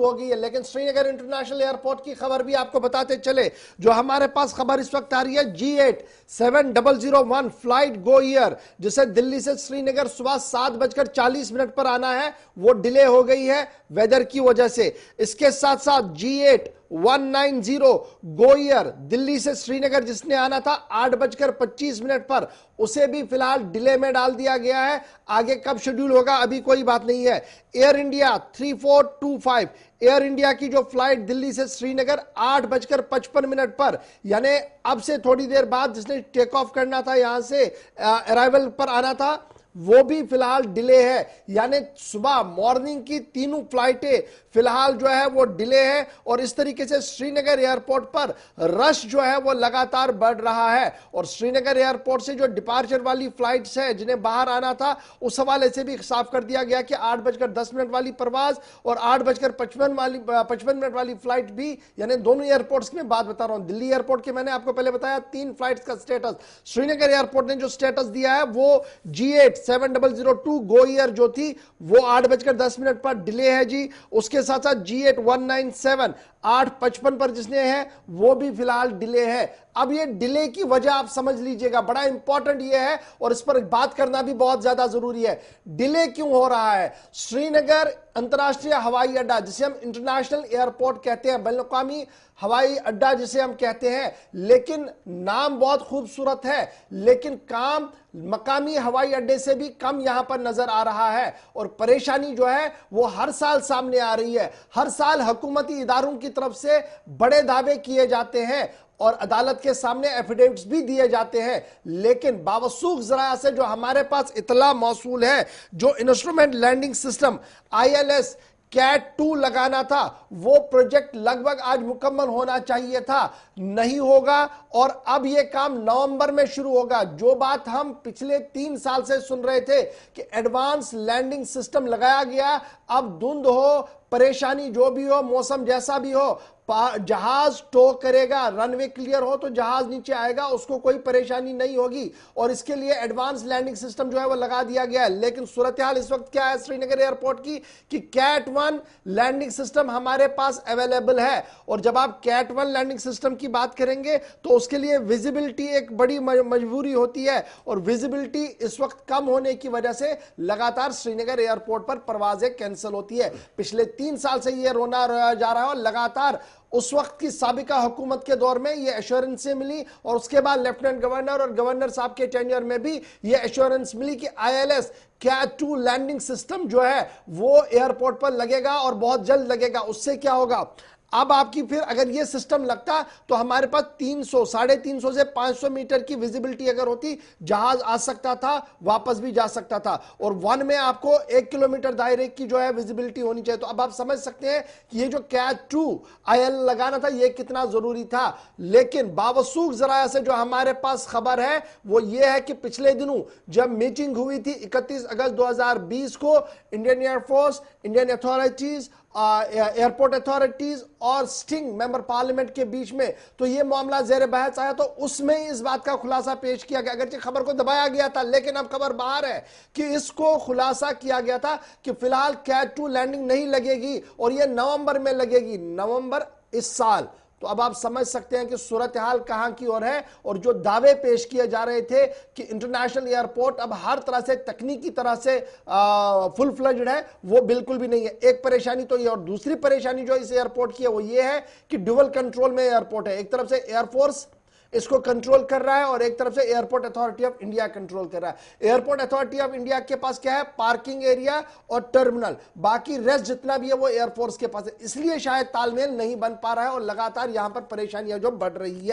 हो गई है। लेकिन श्रीनगर इंटरनेशनल एयरपोर्ट की खबर भी आपको बताते चले, जो हमारे पास खबर इस वक्त आ रही है, G8 7001 फ्लाइट गो ईयर, जिसे दिल्ली से श्रीनगर सुबह 7:40 पर आना है, वो डिले हो गई है वेदर की वजह से। इसके साथ साथ G8 190 गो ईयर दिल्ली से श्रीनगर जिसने आना था 8:25 पर, उसे भी फिलहाल डिले में डाल दिया गया है। आगे कब शेड्यूल होगा अभी कोई बात नहीं है। एयर इंडिया 3425, एयर इंडिया की जो फ्लाइट दिल्ली से श्रीनगर 8:55 पर, यानी अब से थोड़ी देर बाद जिसने टेक ऑफ करना था, यहां से अराइवल पर आना था, वो भी फिलहाल डिले है। यानी सुबह मॉर्निंग की तीनों फ्लाइटें फिलहाल जो है वो डिले है। और इस तरीके से श्रीनगर एयरपोर्ट पर रश जो है वो लगातार बढ़ रहा है। और श्रीनगर एयरपोर्ट से जो डिपार्चर वाली फ्लाइट्स है जिन्हें बाहर आना था, उस हवाले से भी साफ कर दिया गया कि 8:10 वाली परवाज और 8:55 वाली फ्लाइट भी, यानी दोनों एयरपोर्ट्स में बात बता रहा हूं। दिल्ली एयरपोर्ट के मैंने आपको पहले बताया 3 फ्लाइट्स का स्टेटस, श्रीनगर एयरपोर्ट ने जो स्टेटस दिया है वो G8 7002 गो ईयर जो थी वो 8:10 पर डिले है जी। उसके साथ साथ G8 197 8:55 पर जिसने है वो भी फिलहाल डिले है। अब ये डिले की वजह आप समझ लीजिएगा, बड़ा इंपॉर्टेंट ये है और इस पर बात करना भी बहुत ज्यादा जरूरी है। डिले क्यों हो रहा है? श्रीनगर अंतरराष्ट्रीय हवाई अड्डा, जिसे हम इंटरनेशनल एयरपोर्ट कहते हैं, बैनुल-अक़वामी हवाई अड्डा जिसे हम कहते हैं, लेकिन नाम बहुत खूबसूरत है, लेकिन काम मकामी हवाई अड्डे से भी कम यहां पर नजर आ रहा है। और परेशानी जो है वो हर साल सामने आ रही है। हर साल हुकूमती इदारों की तरफ से बड़े दावे किए जाते हैं और अदालत के सामने एफिडेविट्स भी दिए जाते हैं, लेकिन बावसूख जराया से जो हमारे पास इतला मौसूल है, जो instrument landing system ILS CAT 2 लगाना था, वो प्रोजेक्ट लगभग आज मुकम्मल होना चाहिए था, नहीं होगा। और अब यह काम नवंबर में शुरू होगा। जो बात हम पिछले 3 साल से सुन रहे थे कि एडवांस लैंडिंग सिस्टम लगाया गया, अब धुंध हो, परेशानी जो भी हो, मौसम जैसा भी हो, जहाज टो करेगा, रनवे क्लियर हो तो जहाज नीचे आएगा, उसको कोई परेशानी नहीं होगी। और इसके लिए एडवांस लैंडिंग सिस्टम जो है वो लगा दिया गया है। लेकिन सूरत हाल इस वक्त क्या है श्रीनगर एयरपोर्ट की कि कैट 1 लैंडिंग सिस्टम हमारे पास अवेलेबल है। और जब आप कैट 1 लैंडिंग सिस्टम की बात करेंगे तो उसके लिए विजिबिलिटी एक बड़ी मजबूरी होती है, और विजिबिलिटी इस वक्त कम होने की वजह से लगातार श्रीनगर एयरपोर्ट पर परवाजें कैंसिल होती है। पिछले 3 साल से यह रोना जा रहा है और लगातार उस वक्त की साबिका हुकूमत के दौर में ये एश्योरेंस से मिली, और उसके बाद लेफ्टिनेंट गवर्नर और गवर्नर साहब के टेन्योर में भी ये एश्योरेंस मिली कि ILS कैट 2 लैंडिंग सिस्टम जो है वो एयरपोर्ट पर लगेगा और बहुत जल्द लगेगा। उससे क्या होगा, अब आपकी फिर अगर ये सिस्टम लगता तो हमारे पास 300 350 से 500 मीटर की विजिबिलिटी अगर होती, जहाज आ सकता था, वापस भी जा सकता था। और 1 में आपको 1 किलोमीटर दायरे की जो है विजिबिलिटी होनी चाहिए। तो अब आप समझ सकते हैं कि ये जो कैट 2 IL लगाना था ये कितना जरूरी था। लेकिन बावसूख जराया से जो हमारे पास खबर है वो ये है कि पिछले दिनों जब मीटिंग हुई थी 31 अगस्त 2020 को Indian air force, Indian authorities, airport authorities और स्टिंग मेंबर पार्लियामेंट के बीच में, तो यह मामला जेर बहस आया, तो उसमें इस बात का खुलासा पेश किया गया। अगरचे खबर को दबाया गया था, लेकिन अब खबर बाहर है कि इसको खुलासा किया गया था कि फिलहाल कैट 2 लैंडिंग नहीं लगेगी और यह नवंबर में लगेगी, नवंबर इस साल। तो अब आप समझ सकते हैं कि सूरत हाल कहां की ओर है। और जो दावे पेश किए जा रहे थे कि इंटरनेशनल एयरपोर्ट अब हर तरह से तकनीकी तरह से फुल फ्लेज्ड है, वो बिल्कुल भी नहीं है। एक परेशानी तो ये, और दूसरी परेशानी जो इस एयरपोर्ट की है वो ये है कि डुअल कंट्रोल में एयरपोर्ट है। एक तरफ से एयरफोर्स इसको कंट्रोल कर रहा है और एक तरफ से airport authority of India control कर रहा है। एयरपोर्ट अथॉरिटी ऑफ इंडिया के पास क्या है, पार्किंग एरिया और टर्मिनल, बाकी रेस्ट जितना भी है वो एयरफोर्स के पास है। इसलिए शायद तालमेल नहीं बन पा रहा है और लगातार यहां पर परेशानियां जो बढ़ रही है।